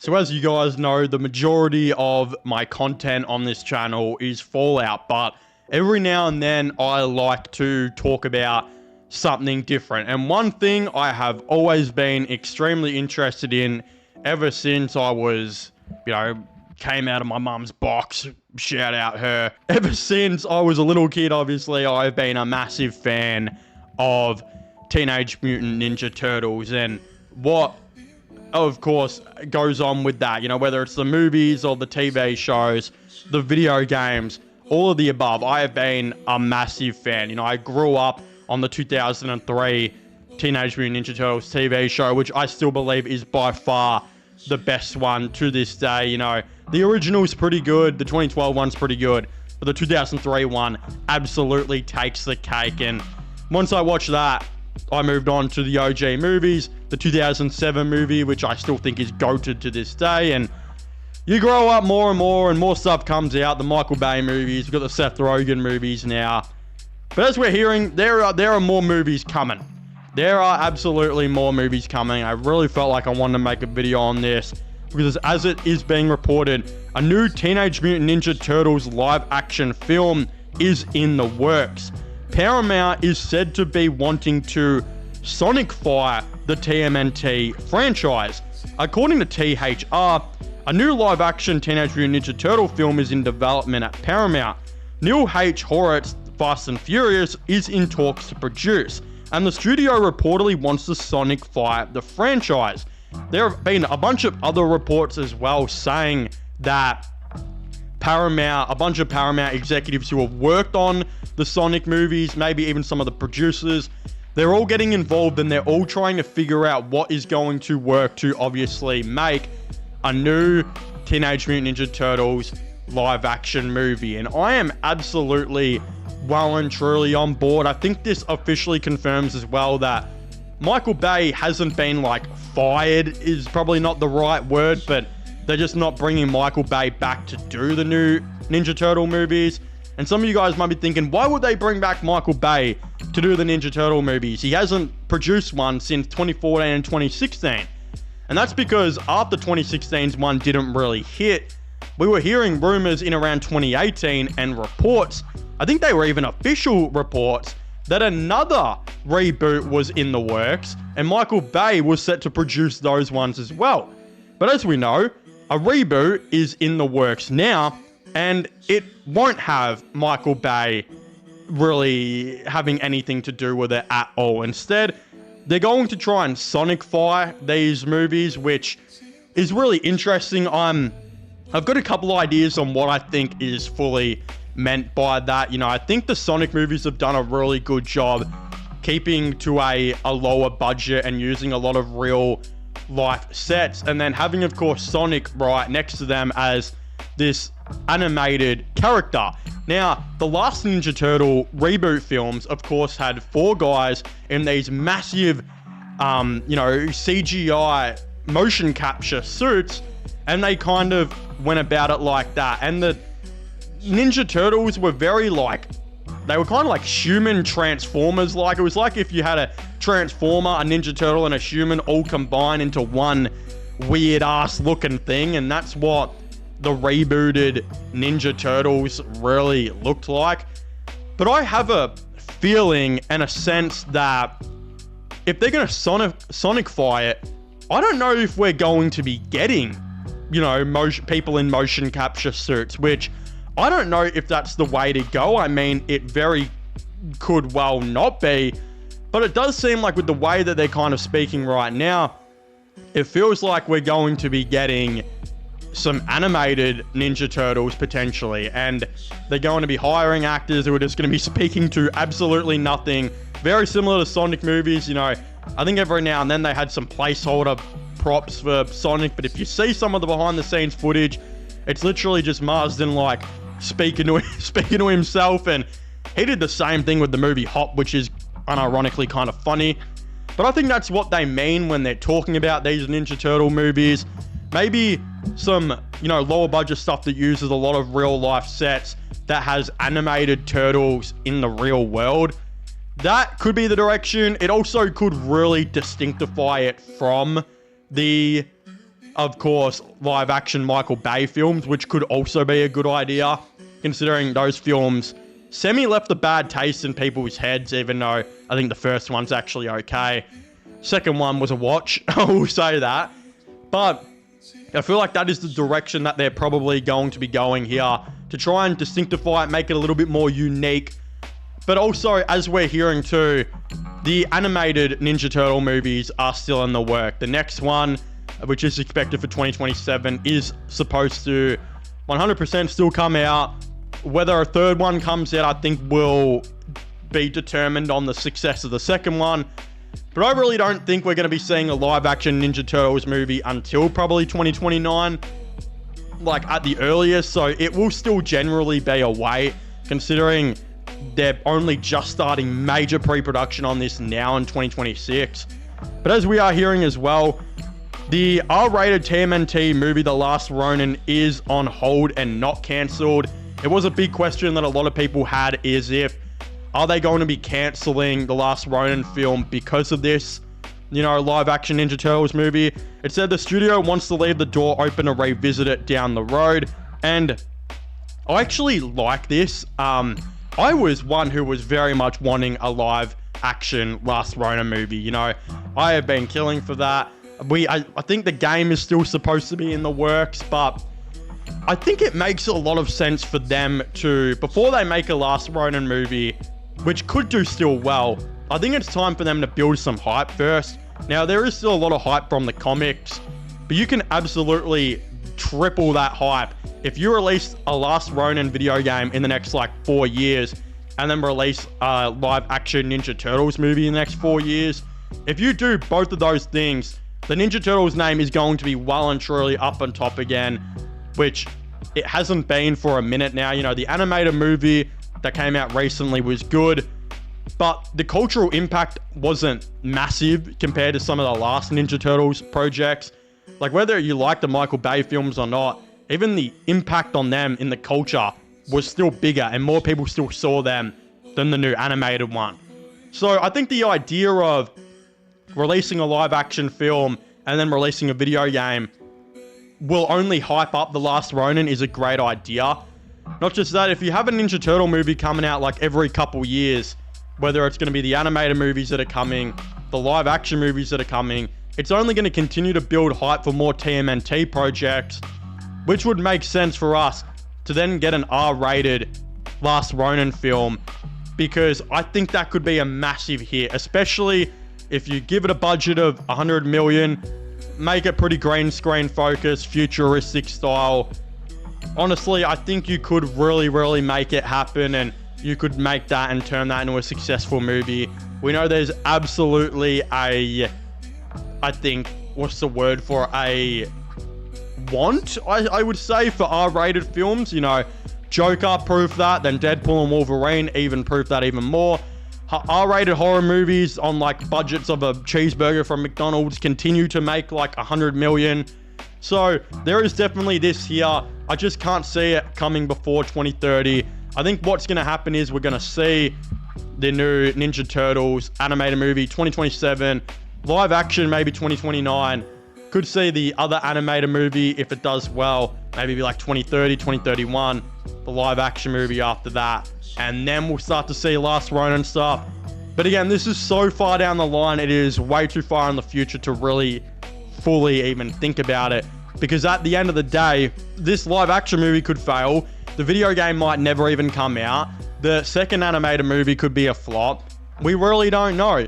So as you guys know, the majority of my content on this channel is Fallout, but every now and then I like to talk about something different. And one thing I have always been extremely interested in ever since I was, came out of my mum's box, shout out her. Ever since I was a little kid, obviously, I've been a massive fan of Teenage Mutant Ninja Turtles and what of course goes on with that, whether it's the movies or the TV shows, the video games, all of the above. I have been a massive fan. I grew up on the 2003 Teenage Mutant Ninja Turtles TV show, which I still believe is by far the best one to this day. The original's pretty good, the 2012 one's pretty good, but the 2003 one absolutely takes the cake. And once I watched that, I moved on to the OG movies, the 2007 movie, which I still think is goated to this day. And you grow up more and more stuff comes out. The Michael Bay movies, we've got the Seth Rogen movies now. But as we're hearing, there are more movies coming. There are absolutely more movies coming. I really felt like I wanted to make a video on this because as it is being reported, a new Teenage Mutant Ninja Turtles live action film is in the works. Paramount is said to be wanting to Sonicfy the TMNT franchise. According to THR, a new live-action Teenage Mutant Ninja Turtle film is in development at Paramount. Neil H. Horowitz, Fast and Furious, is in talks to produce, and the studio reportedly wants to Sonicfy the franchise. There have been a bunch of other reports as well saying that a bunch of Paramount executives who have worked on the Sonic movies, maybe even some of the producers, they're all getting involved and they're all trying to figure out what is going to work to obviously make a new Teenage Mutant Ninja Turtles live action movie. And I am absolutely well and truly on board. I think this officially confirms as well that Michael Bay hasn't been fired is probably not the right word, but they're just not bringing Michael Bay back to do the new Ninja Turtle movies. And some of you guys might be thinking, why would they bring back Michael Bay to do the Ninja Turtle movies? He hasn't produced one since 2014 and 2016. And that's because after 2016's one didn't really hit, we were hearing rumors in around 2018 and reports, I think they were even official reports, that another reboot was in the works and Michael Bay was set to produce those ones as well. But as we know, a reboot is in the works now, and it won't have Michael Bay really having anything to do with it at all. Instead, they're going to try and Sonicfy these movies, which is really interesting. I've got a couple ideas on what I think is fully meant by that. I think the Sonic movies have done a really good job keeping to a lower budget and using a lot of real life sets, and then having, of course, Sonic right next to them as this animated character. Now, the last Ninja Turtle reboot films, of course, had 4 guys in these massive, CGI motion capture suits, and they kind of went about it like that. And the Ninja Turtles were very they were kind of like human Transformers. It was like if you had a Transformer, a Ninja Turtle, and a human all combined into one weird ass looking thing. And that's what the rebooted Ninja Turtles really looked like. But I have a feeling and a sense that if they're going to Sonicfy it, I don't know if we're going to be getting, people in motion capture suits, which I don't know if that's the way to go. I mean, it very could well not be, but it does seem like with the way that they're kind of speaking right now, it feels like we're going to be getting some animated Ninja Turtles potentially, and they're going to be hiring actors who are just going to be speaking to absolutely nothing. Very similar to Sonic movies. I think every now and then they had some placeholder props for Sonic, but if you see some of the behind the scenes footage, it's literally just Marsden speaking to himself, and he did the same thing with the movie Hop, which is unironically kind of funny. But I think that's what they mean when they're talking about these Ninja Turtle movies. Maybe some, lower budget stuff that uses a lot of real life sets that has animated turtles in the real world. That could be the direction. It also could really distinctify it from the of course, live action Michael Bay films, which could also be a good idea, considering those films left a bad taste in people's heads, even though I think the first one's actually okay. Second one was a watch, I will say that. But I feel like that is the direction that they're probably going to be going here, to try and distinctify it, make it a little bit more unique. But also, as we're hearing too, the animated Ninja Turtle movies are still in the work. The next one, which is expected for 2027, is supposed to 100% still come out. Whether a third one comes out, I think will be determined on the success of the second one. But I really don't think we're going to be seeing a live-action Ninja Turtles movie until probably 2029, like at the earliest. So it will still generally be a wait, considering they're only just starting major pre-production on this now in 2026. But as we are hearing as well, the R-rated TMNT movie, The Last Ronin, is on hold and not cancelled. It was a big question that a lot of people had, is are they going to be cancelling The Last Ronin film because of this, live action Ninja Turtles movie? It said the studio wants to leave the door open to revisit it down the road. And I actually like this. I was one who was very much wanting a live action Last Ronin movie. I have been killing for that. I think the game is still supposed to be in the works, but I think it makes a lot of sense for them to, before they make a Last Ronin movie, which could do still well, I think it's time for them to build some hype first. Now, there is still a lot of hype from the comics, but you can absolutely triple that hype if you release a Last Ronin video game in the next 4 years, and then release a live action Ninja Turtles movie in the next 4 years. If you do both of those things, the Ninja Turtles name is going to be well and truly up on top again, which it hasn't been for a minute now. The animated movie that came out recently was good, but the cultural impact wasn't massive compared to some of the last Ninja Turtles projects. Whether you like the Michael Bay films or not, even the impact on them in the culture was still bigger, and more people still saw them than the new animated one. So I think the idea of releasing a live action film and then releasing a video game will only hype up The Last Ronin is a great idea. Not just that, if you have a Ninja Turtle movie coming out every couple years, whether it's going to be the animated movies that are coming, the live action movies that are coming, it's only going to continue to build hype for more TMNT projects, which would make sense for us to then get an R-rated Last Ronin film, because I think that could be a massive hit, especially if you give it a budget of 100 million, make it pretty green screen focused, futuristic style. Honestly, I think you could really make it happen, and you could make that and turn that into a successful movie. We know there's absolutely a want, I would say, for R-rated films. Joker proved that, then Deadpool and Wolverine even proved that even more. R-rated horror movies on budgets of a cheeseburger from McDonald's continue to make 100 million. So there is definitely this here. I just can't see it coming before 2030. I think what's going to happen is we're going to see the new Ninja Turtles animated movie 2027, live action maybe 2029. Could see the other animated movie, if it does well, maybe be 2030, 2031, the live action movie after that. And then we'll start to see Last Ronin stuff. But again, this is so far down the line, it is way too far in the future to really fully even think about it. Because at the end of the day, this live action movie could fail. The video game might never even come out. The second animated movie could be a flop. We really don't know.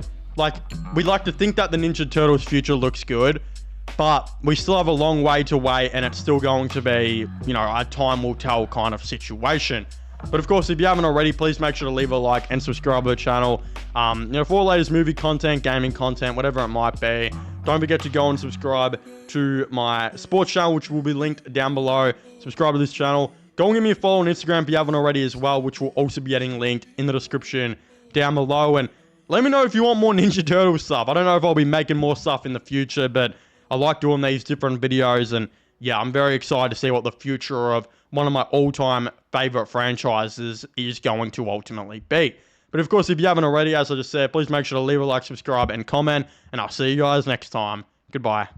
We'd like to think that the Ninja Turtles future looks good, but we still have a long way to wait, and it's still going to be, a time will tell kind of situation. But of course, if you haven't already, please make sure to leave a like and subscribe to the channel. For all latest movie content, gaming content, whatever it might be, don't forget to go and subscribe to my sports channel, which will be linked down below. Subscribe to this channel. Go and give me a follow on Instagram if you haven't already as well, which will also be getting linked in the description down below. And let me know if you want more Ninja Turtles stuff. I don't know if I'll be making more stuff in the future, but I like doing these different videos, and yeah, I'm very excited to see what the future of one of my all-time favorite franchises is going to ultimately be. But of course, if you haven't already, as I just said, please make sure to leave a like, subscribe, and comment, and I'll see you guys next time. Goodbye.